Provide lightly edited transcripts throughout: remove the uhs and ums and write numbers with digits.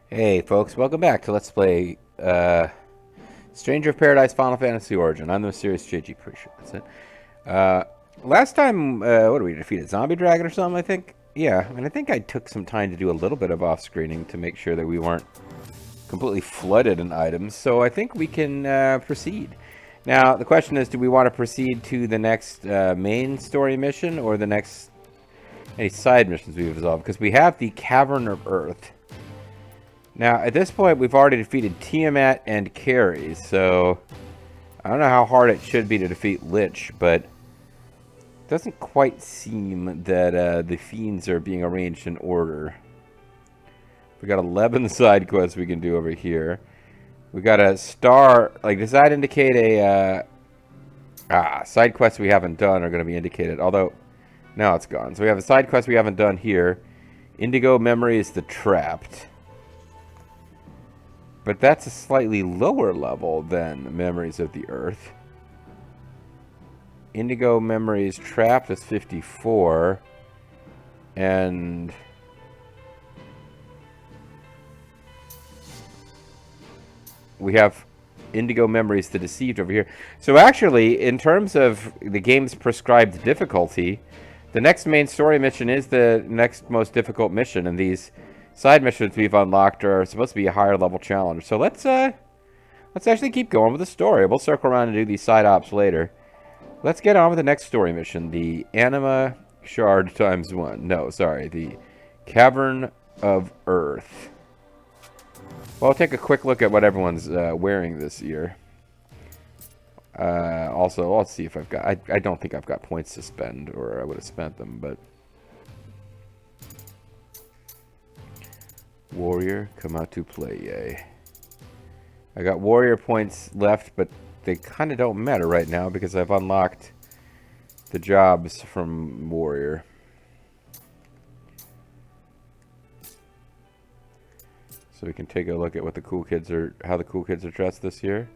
Hey folks, welcome back to Let's Play Stranger of Paradise Final Fantasy Origin. I'm the mysterious JG, pretty sure that's it. Uh, Last time, what did we defeat? A zombie dragon or something, I think? Yeah, and I think I took some time to do a little bit of off-screening to make sure that we weren't completely flooded in items, so I think we can proceed. Now, the question is, do we want to proceed to the next main story mission or the next any side missions we've resolved? Because we have the Cavern of Earth. Now, at this point, we've already defeated Tiamat and Carrie, so I don't know how hard it should be to defeat Lich, but it doesn't quite seem that the fiends are being arranged in order. We got 11 side quests we can do over here. We got a star, like, does that indicate a, side quests we haven't done are going to be indicated, although, now it's gone. So we have a side quest we haven't done here. Indigo Memories the Trapped. But that's a slightly lower level than Memories of the Earth. Indigo Memories Trapped is 54. And we have Indigo Memories the Deceived over here. So actually, in terms of the game's prescribed difficulty, the next main story mission is the next most difficult mission, and these side missions we've unlocked are supposed to be a higher level challenge. So let's actually keep going with the story. We'll circle around and do these side ops later. Let's get on with the next story mission, the Anima Shard ×1. No, sorry, the Cavern of Earth. Well, I'll take a quick look at what everyone's wearing this year. Also, let's see if I've got... I don't think I've got points to spend, or I would have spent them, but... Warrior, come out to play, yay. I got warrior points left, but they kind of don't matter right now because I've unlocked the jobs from warrior. So we can take a look at what the cool kids are, how the cool kids are dressed this year.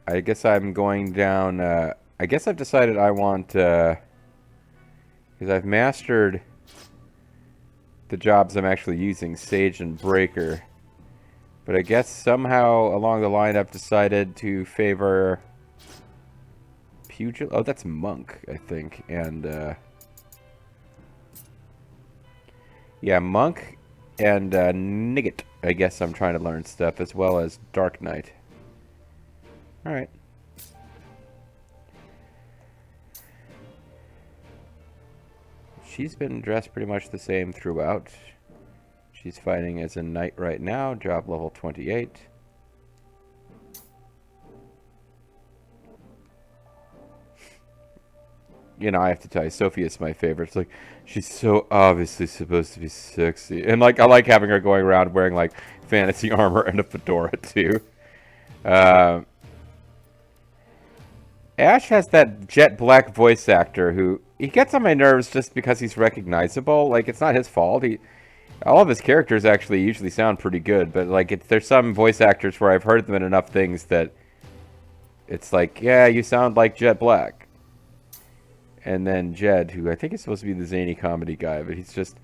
I guess I'm going down, I guess I've decided I want, because I've mastered the jobs I'm actually using, Sage and Breaker. But I guess somehow along the line I've decided to favor Pugil. Oh, that's Monk, I think. And, yeah, Monk and Nigget. I guess I'm trying to learn stuff, as well as Dark Knight. Alright. She's been dressed pretty much the same throughout. She's fighting as a knight right now, job level 28. You know, I have to tell you, Sophia's my favorite. It's like, she's so obviously supposed to be sexy. And, like, I like having her going around wearing, like, fantasy armor and a fedora, too. Ash has that jet black voice actor who... He gets on my nerves just because he's recognizable. Like, it's not his fault. All of his characters actually usually sound pretty good, but, like, there's some voice actors where I've heard them in enough things that it's like, yeah, you sound like Jet Black. And then Jed, who I think is supposed to be the zany comedy guy, but he's just...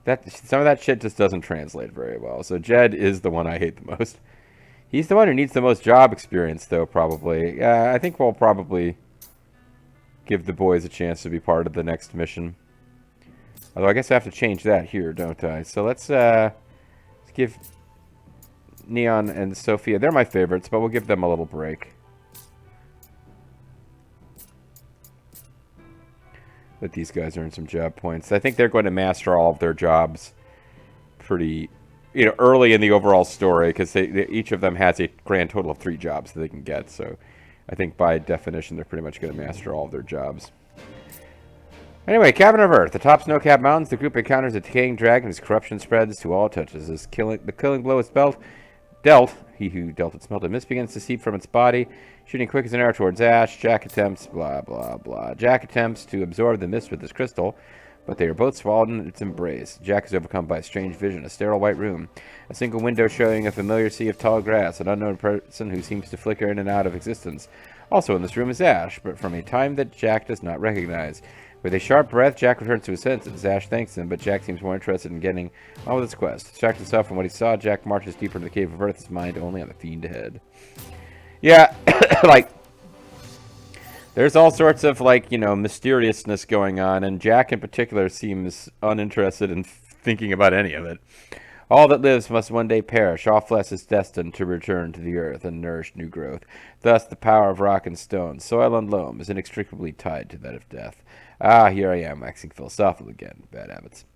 some of that shit just doesn't translate very well. So Jed is the one I hate the most. He's the one who needs the most job experience, though, probably. I think we'll probably give the boys a chance to be part of the next mission. Although I guess I have to change that here, don't I? So let's give Neon and Sophia... They're my favorites, but we'll give them a little break. Let these guys earn some job points. I think they're going to master all of their jobs pretty... early in the overall story, because each of them has a grand total of 3 jobs that they can get. So I think by definition, they're pretty much going to master all of their jobs. Anyway, Cavern of Earth. Atop snow-capped mountains, the group encounters a decaying dragon as corruption spreads to all it touches. As the killing blow is dealt, he who dealt it smelt a mist begins to seep from its body, shooting quick as an arrow towards Ash. Jack attempts, blah, blah, blah. Jack attempts to absorb the mist with his crystal, but they are both swallowed in its embrace. Jack is overcome by a strange vision, a sterile white room, a single window showing a familiar sea of tall grass, an unknown person who seems to flicker in and out of existence. Also in this room is Ash, but from a time that Jack does not recognize. With a sharp breath, Jack returns to his senses. Ash thanks him, but Jack seems more interested in getting on with his quest. Distracted himself from what he saw, Jack marches deeper into the cave of Earth, his mind only on the fiend ahead. Yeah, like, there's all sorts of, like, you know, mysteriousness going on, and Jack in particular seems uninterested in thinking about any of it. All that lives must one day perish. All flesh is destined to return to the earth and nourish new growth. Thus, the power of rock and stone, soil and loam, is inextricably tied to that of death. Ah, here I am, waxing philosophical again. Bad habits.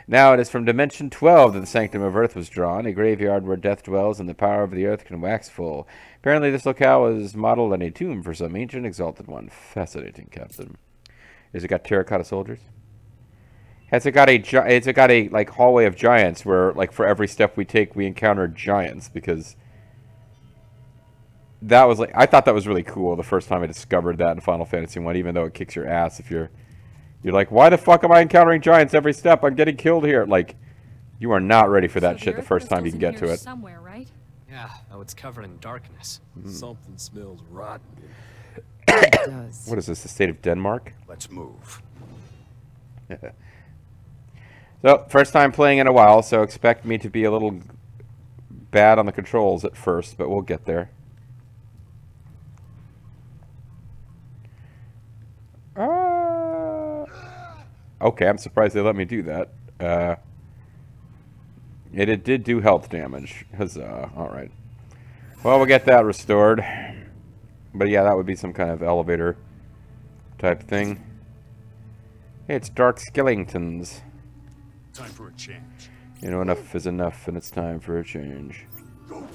Now it is from Dimension 12 that the Sanctum of Earth was drawn, a graveyard where death dwells and the power of the earth can wax full. Apparently this locale was modeled on a tomb for some ancient exalted one. Fascinating, Captain. Has it got terracotta soldiers? Has it got a like hallway of giants where like for every step we take we encounter giants? Because that was like, I thought that was really cool the first time I discovered that in Final Fantasy 1, even though it kicks your ass if you're like, why the fuck am I encountering giants every step? I'm getting killed here. Like, you are not ready for that shit the first time you can get to it. Somewhere, right? Yeah, oh, it's covered in darkness. Something smells rotten. It does. What is this, the state of Denmark? Let's move. So, first time playing in a while, so expect me to be a little bad on the controls at first, but we'll get there. Okay, I'm surprised they let me do that. It did do health damage. Huzzah. Alright. Well, we'll get that restored. But yeah, that would be some kind of elevator type thing. Hey, it's Dark Skellingtons. Time for a change. You know, enough is enough, and it's time for a change. Go.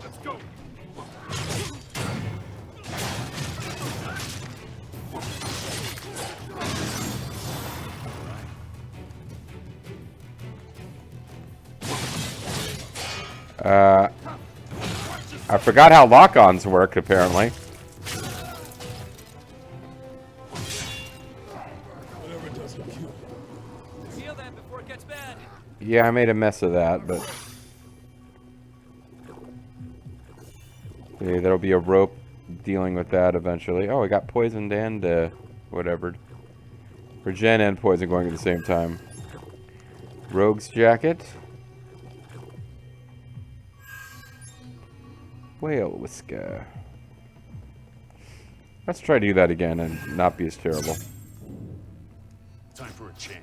Let's go. I forgot how lock-ons work, apparently. Yeah, I made a mess of that, but... Okay, there'll be a rope dealing with that eventually. Oh, I got poisoned and, whatever. Regen and poison going at the same time. Rogue's jacket. Whale whisker. Let's try to do that again and not be as terrible. Time for a change.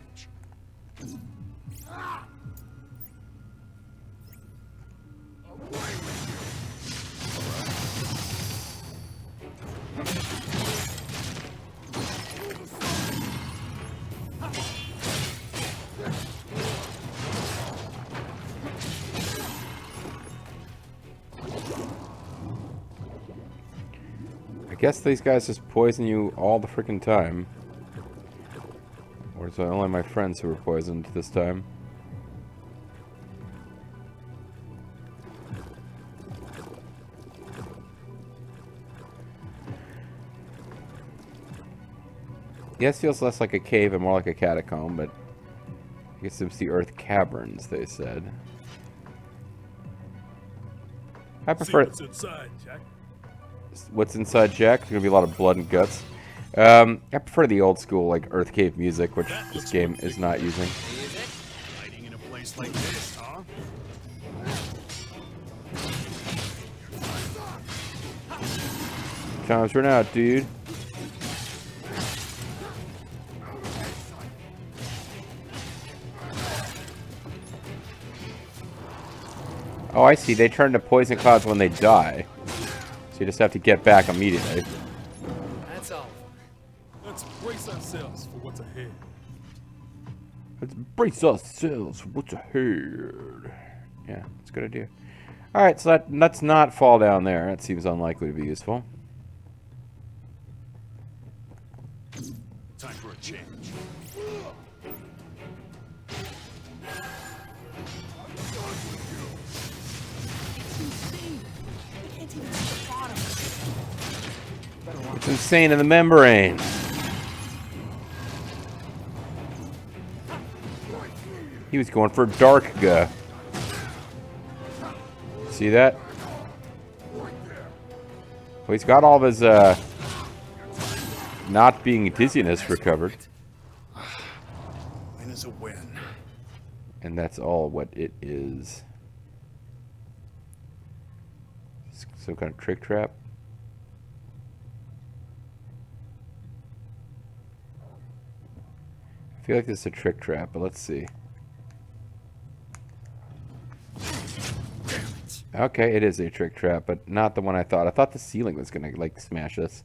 I guess these guys just poison you all the freaking time. Or is it only my friends who were poisoned this time? Yes, feels less like a cave and more like a catacomb, but I guess it's the Earth Caverns, they said. I prefer... See what's inside, Jack. What's inside Jack? There's gonna be a lot of blood and guts. I prefer the old school, like, Earth Cave music, which this game is not using. Hiding in a place like this, huh? Time's run out, dude. Oh, I see. They turn to poison clouds when they die. So you just have to get back immediately. That's all. Let's brace ourselves for what's ahead. Let's brace ourselves for what's ahead. Yeah, that's a good idea. Alright, so let's not fall down there. That seems unlikely to be useful. Time for a change. It's insane in the membrane. He was going for dark guy. See that? Well, he's got all of his not being dizziness recovered. Win is a win. And that's all what it is. Some kind of trick trap. I feel like this is a trick trap, but let's see. Okay, it is a trick trap, but not the one I thought. I thought the ceiling was gonna, like, smash us.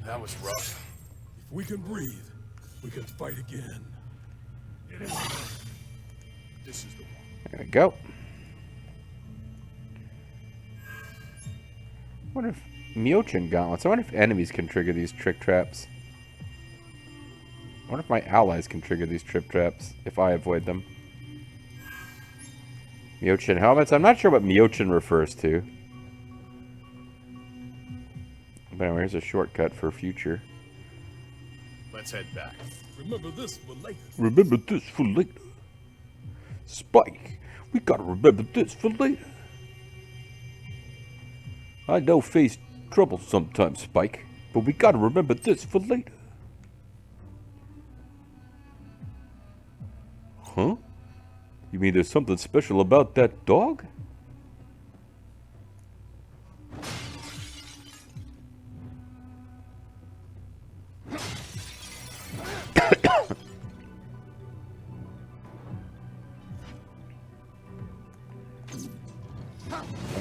That was rough. If we can breathe, we can fight again. This is the one. There we go. I wonder if Myochin gauntlets. I wonder if enemies can trigger these trick traps. I wonder if my allies can trigger these trick traps if I avoid them. Myochin helmets. I'm not sure what Myochin refers to. But anyway, here's a shortcut for future. Let's head back. Remember this for later. Remember this for later. Spike, we gotta remember this for later. I know face trouble sometimes, Spike, but we gotta remember this for later. Huh? You mean there's something special about that dog?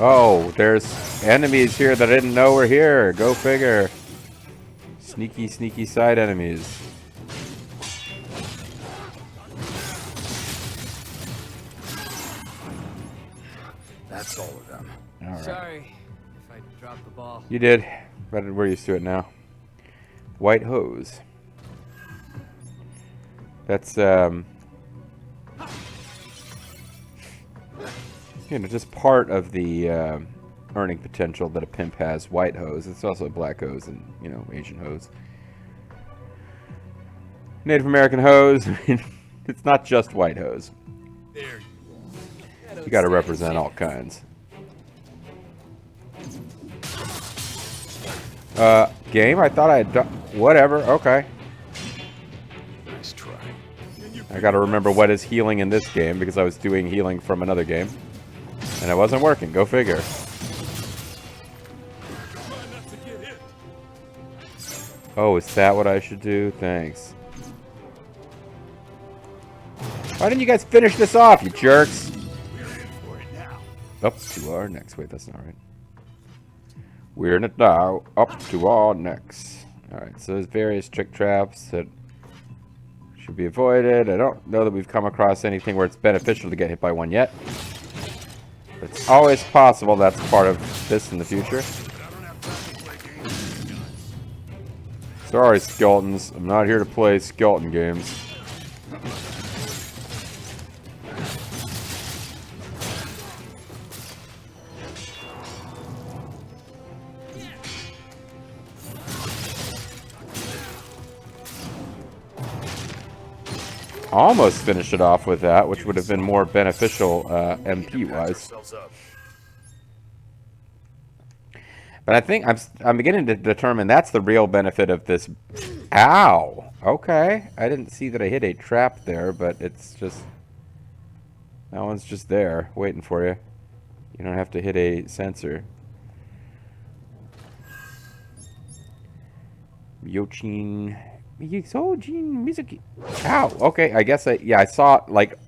Oh, there's enemies here that I didn't know were here. Go figure. Sneaky, sneaky side enemies. That's all of them. All right. Sorry if I dropped the ball. You did. But we're used to it now. White hose. That's, you know, just part of the earning potential that a pimp has. White hose. It's also black hose and, you know, Asian hose. Native American hose. I mean, it's not just white hose. There you You got to represent all kinds. Game? I thought I had done... Whatever. Okay. go. Nice try. I got to remember what is healing in this game because I was doing healing from another game. And it wasn't working. Go figure. Oh, is that what I should do? Thanks. Why didn't you guys finish this off, you jerks? We're in for it now. Up to our necks. Wait, that's not right. We're in it now. Up to our necks. Alright, so there's various trick traps that should be avoided. I don't know that we've come across anything where it's beneficial to get hit by one yet. But it's always possible that's part of this in the future. Sorry, skeletons. I'm not here to play skeleton games. Almost finished it off with that, which would have been more beneficial MP-wise. But I think I'm beginning to determine that's the real benefit of this. Ow! Okay. I didn't see that I hit a trap there, but it's just... That one's just there, waiting for you. You don't have to hit a sensor. Myochin... Myochin Mizuki. Ow! Okay, I guess I saw it, like,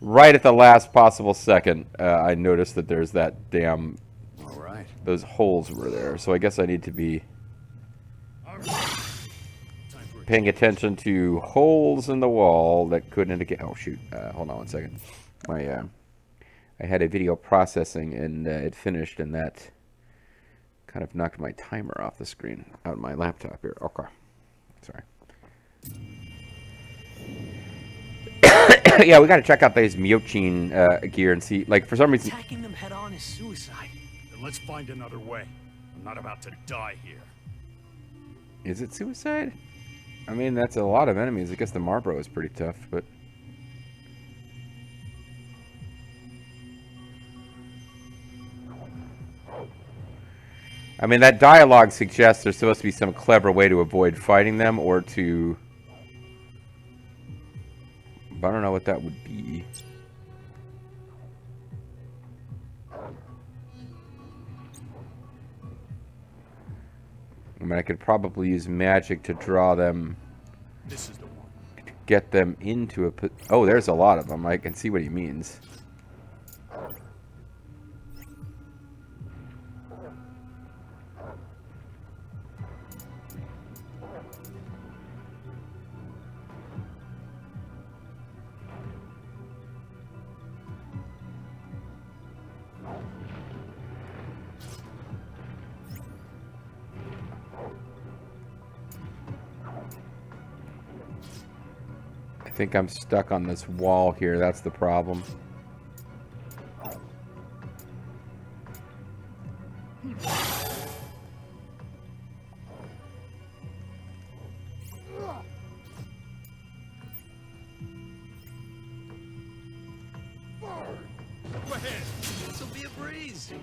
right at the last possible second. I noticed that there's that damn... Alright. Those holes were there, so I guess I need to be paying attention to holes in the wall that could indicate... Oh, shoot. Hold on one second. I had a video processing, and it finished, and that kind of knocked my timer off the screen out of my laptop here. Okay. Sorry. Yeah, we got to check out these Myochin gear and see, like, for some reason... Attacking them head on is suicide. Then let's find another way. I'm not about to die here. Is it suicide? I mean, that's a lot of enemies. I guess the Marlboro is pretty tough, but... I mean, that dialogue suggests there's supposed to be some clever way to avoid fighting them or to... But I don't know what that would be. I mean, I could probably use magic to draw them, This is the one. to get them into a... Oh, there's a lot of them. I can see what he means. I think I'm stuck on this wall here. That's the problem. Go ahead. This'll be a breeze.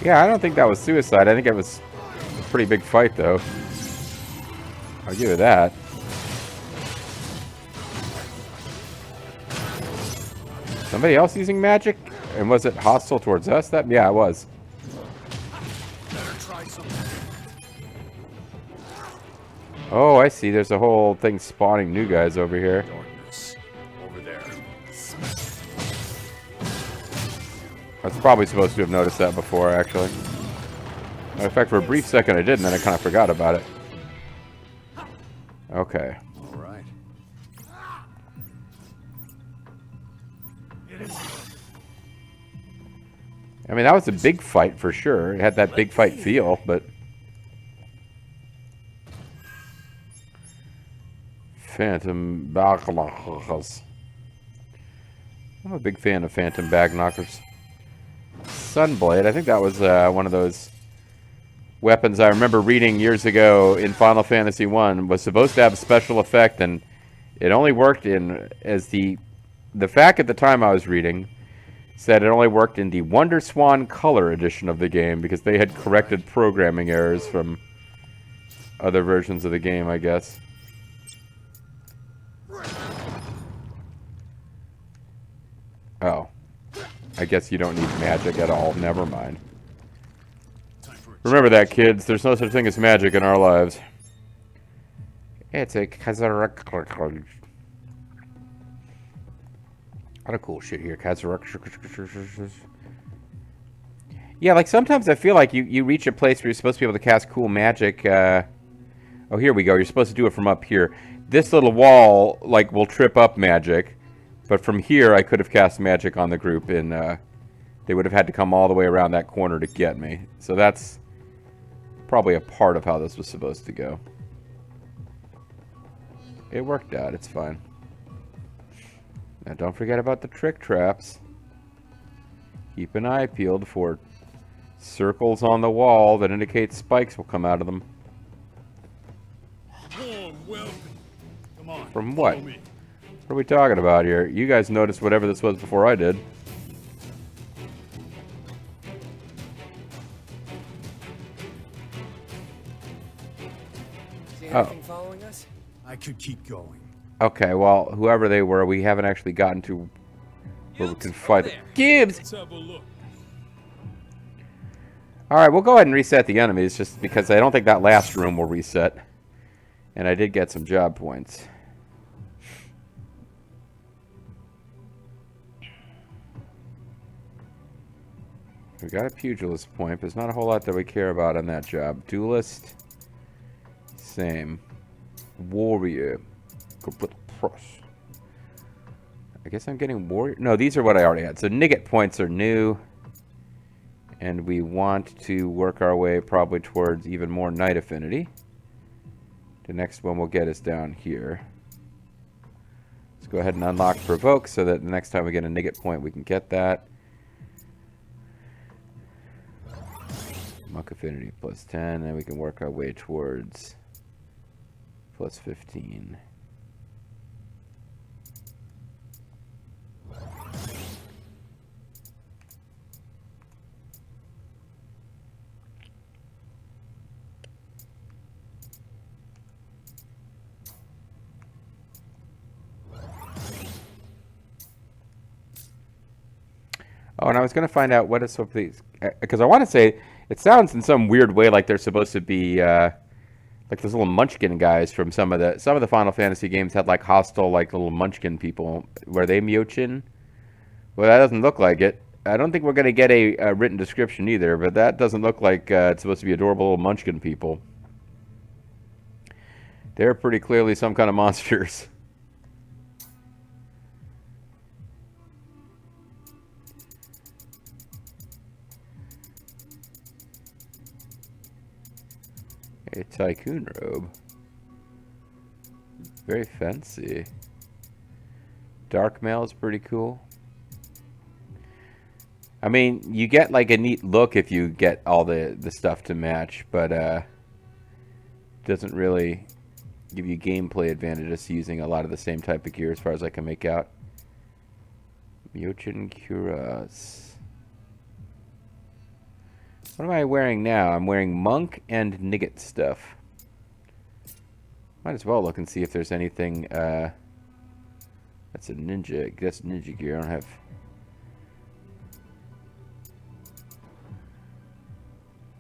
Yeah, I don't think that was suicide. I think it was a pretty big fight, though. I'll give it that. Somebody else using magic? And was it hostile towards us? That, yeah, it was. Better try something. Oh, I see. There's a whole thing spawning new guys over here. Darkness. Over there. I was probably supposed to have noticed that before, actually. In fact, for a brief second I did, and then I kind of forgot about it. Okay. All right. I mean, that was a big fight for sure. It had that big fight feel, but... Phantom bag knockers. I'm a big fan of phantom bag knockers. Sunblade, I think that was one of those weapons I remember reading years ago in Final Fantasy 1 was supposed to have a special effect, and it only worked in as the fact at the time I was reading said it only worked in the Wonder Swan Color edition of the game because they had corrected programming errors from other versions of the game, I guess. Oh. I guess you don't need magic at all. Never mind. Remember that, kids. There's no such thing as magic in our lives. It's a Kazarek. A lot of cool shit here. Kazarek. Yeah, like sometimes I feel like you reach a place where you're supposed to be able to cast cool magic. Oh, here we go. You're supposed to do it from up here. This little wall, like, will trip up magic. But from here, I could have cast magic on the group, and they would have had to come all the way around that corner to get me. So that's probably a part of how this was supposed to go. It worked out. It's fine. Now, don't forget about the trick traps. Keep an eye peeled for circles on the wall that indicate spikes will come out of them. Warm welcome. Come on. From what? Follow me. What are we talking about here? You guys noticed whatever this was before I did. See Oh. anything following us? I could keep going. Okay, well, whoever they were, we haven't actually gotten to where we can fight it. Gibbs! Let's have a look. Alright, we'll go ahead and reset the enemies, just because I don't think that last room will reset. And I did get some job points. We got a pugilist point. There's not a whole lot that we care about on that job. Duelist. Same. Warrior. I guess I'm getting warrior. No, these are what I already had. So Nigget points are new. And we want to work our way probably towards even more Knight Affinity. The next one will get us down here. Let's go ahead and unlock Provoke so that the next time we get a Nigget point, we can get that. Monk Affinity plus 10, and we can work our way towards plus 15. Oh, and I was going to find out what is so these, because I want to say it sounds in some weird way like they're supposed to be like those little Munchkin guys from some of the Final Fantasy games had like hostile like little Munchkin people. Were they Myochin? Well, that doesn't look like it. I don't think we're going to get a written description either, but that doesn't look like it's supposed to be adorable little Munchkin people. They're pretty clearly some kind of monsters. A tycoon robe. Very fancy. Dark mail is pretty cool. I mean, you get like a neat look if you get all the stuff to match, but doesn't really give you gameplay advantages using a lot of the same type of gear as far as I can make out. Myochin Cuirass. What am I wearing now? I'm wearing Monk and Nigget stuff. Might as well look and see if there's anything, that's a ninja, that's ninja gear. I don't have...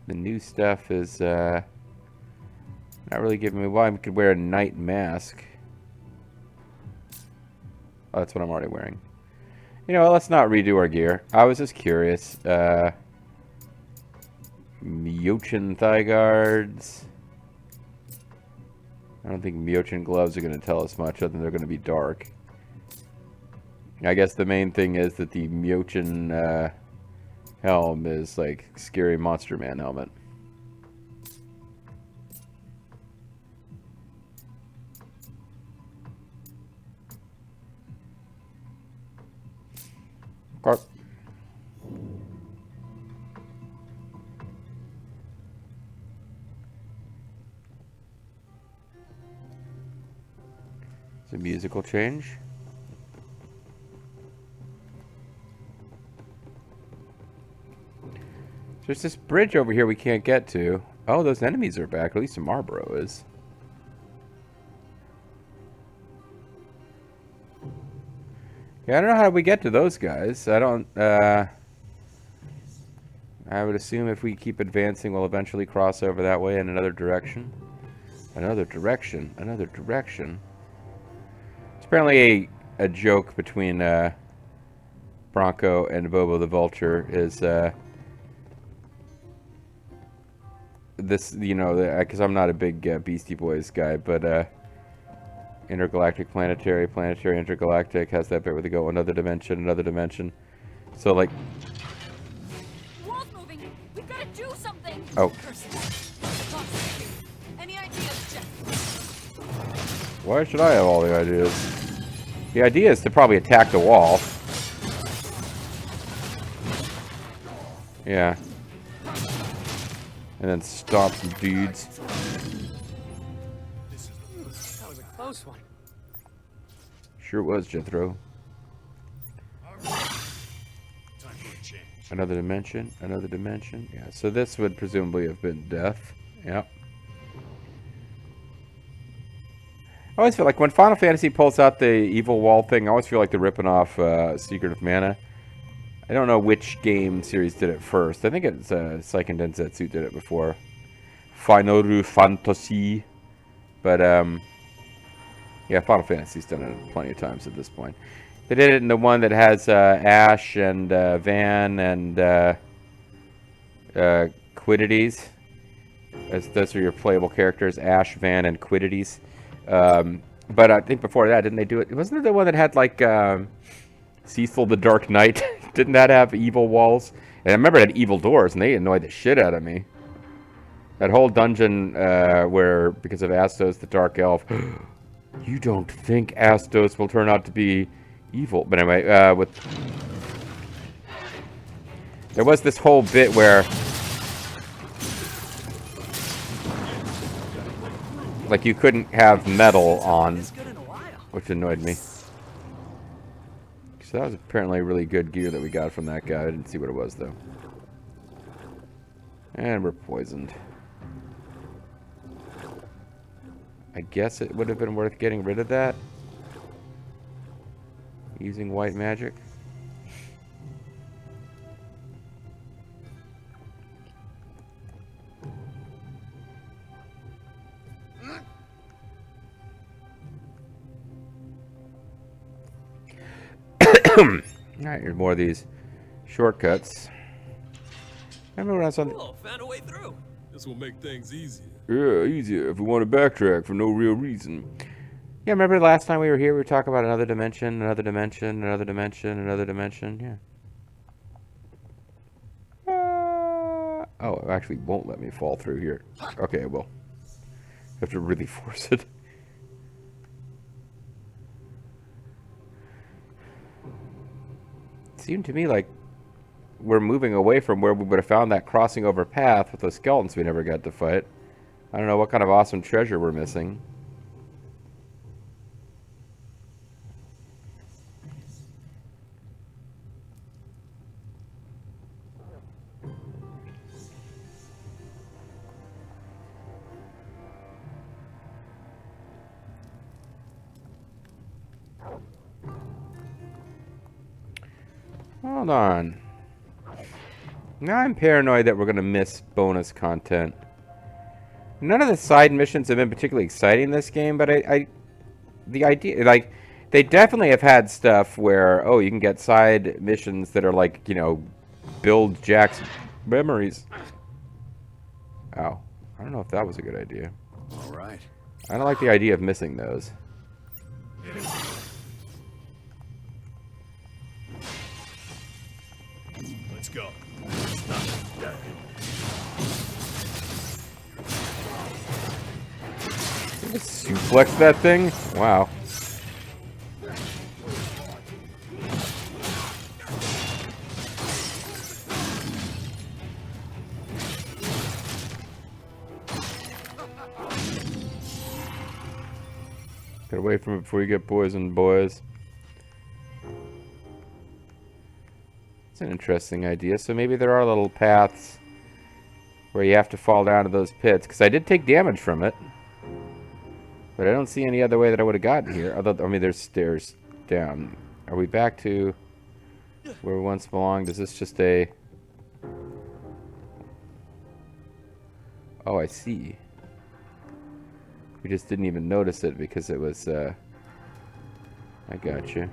The new stuff is, not really giving me... Well, I could wear a night mask. Oh, that's what I'm already wearing. You know, let's not redo our gear. I was just curious. Myochin thigh guards. I don't think Myochin gloves are going to tell us much other than they're going to be dark. I guess the main thing is that the Myochin helm is like scary Monster Man helmet. Carp. It's a musical change. There's this bridge over here we can't get to. Oh, those enemies are back. At least the Marlboro is. Yeah, I don't know how we get to those guys. I don't, I would assume if we keep advancing, we'll eventually cross over that way in another direction. Another direction. Another direction. It's apparently a joke between, Bronco and Bobo the Vulture is, this, you know, because I'm not a big Beastie Boys guy, but intergalactic, planetary, intergalactic has that bit where they go another dimension, another dimension. So like, Wall's moving. We've got to do something. oh, Any ideas, Jeff? why should I have all the ideas? The idea is to probably attack the wall. Yeah. And then stomp some dudes. That was a close one. Sure was, Jethro. Time for a change. Another dimension, another dimension. Yeah, so this would presumably have been death. Yep. I always feel like when Final Fantasy pulls out the evil wall thing, I always feel like they're ripping off Secret of Mana. I don't know which game series did it first. I think it's Seiken Densetsu did it before. Final Fantasy. But, yeah, Final Fantasy's done it plenty of times at this point. They did it in the one that has Ash and Van and Quiddities. Those are your playable characters, Ash, Van, and Quiddities. But I think before that, didn't they do it? Wasn't it the one that had like Cecil the Dark Knight? Didn't that have evil walls? And I remember it had evil doors, and they annoyed the shit out of me. That whole dungeon where, because of Astos the Dark Elf, you don't think Astos will turn out to be evil. But anyway, there was this whole bit where, like, you couldn't have metal on, which annoyed me. So that was apparently really good gear that we got from that guy. I didn't see what it was, though. And we're poisoned. I guess it would have been worth getting rid of that. Using white magic. Alright, here's more of these shortcuts. Remember when I was on Cool, found a way through. This will make things easier. Yeah, easier if we want to backtrack for no real reason. Yeah, remember last time we were here, we were talking about another dimension, another dimension, another dimension, another dimension, yeah. Oh, it actually won't let me fall through here. Okay, well. I have to really force it. It seemed to me like we're moving away from where we would have found that crossing over path with those skeletons we never got to fight. I don't know what kind of awesome treasure we're missing. Hold on. Now I'm paranoid that we're going to miss bonus content. None of the side missions have been particularly exciting in this game, but the idea, like, they definitely have had stuff where, oh, you can get side missions that are like, you know, build Jack's memories. Oh, I don't know if that was a good idea. All right. I don't like the idea of missing those. Let's go. Suplex that thing? Wow. Get away from it before you get poisoned, boys. It's an interesting idea. So maybe there are little paths where you have to fall down to those pits. Because I did take damage from it. But I don't see any other way that I would have gotten here. Although, I mean, there's stairs down. Are we back to where we once belonged? Is this just a... Oh, I see. We just didn't even notice it because it was, I got you.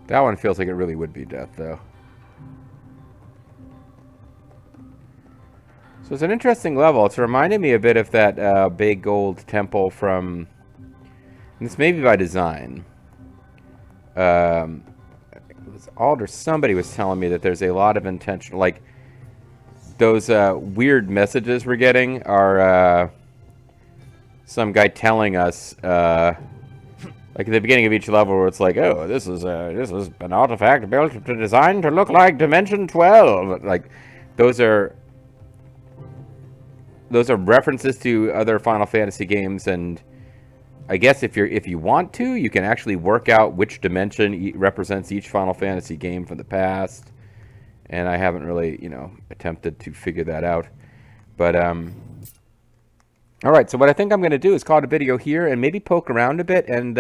That one feels like it really would be death, though. So it's an interesting level. It's reminding me a bit of that big gold temple from... And this may be by design. It was Alder, somebody was telling me that there's a lot of intention... Like, those weird messages we're getting are some guy telling us... like at the beginning of each level, where it's like, "Oh, this is an artifact built to design to look like Dimension 12." Like, those are references to other Final Fantasy games, and I guess if you want to, you can actually work out which dimension represents each Final Fantasy game from the past. And I haven't really, attempted to figure that out, but all right, so what I think I'm going to do is call it a video here and maybe poke around a bit and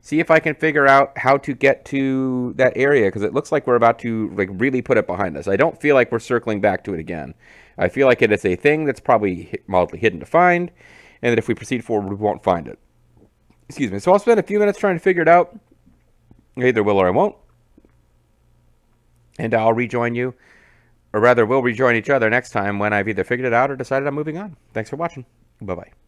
see if I can figure out how to get to that area, because it looks like we're about to really put it behind us. I don't feel like we're circling back to it again. I feel like it is a thing that's probably mildly hidden to find, and that if we proceed forward, we won't find it. Excuse me. So I'll spend a few minutes trying to figure it out. I either will or I won't. And I'll rejoin you, or rather, we'll rejoin each other next time when I've either figured it out or decided I'm moving on. Thanks for watching. Bye-bye.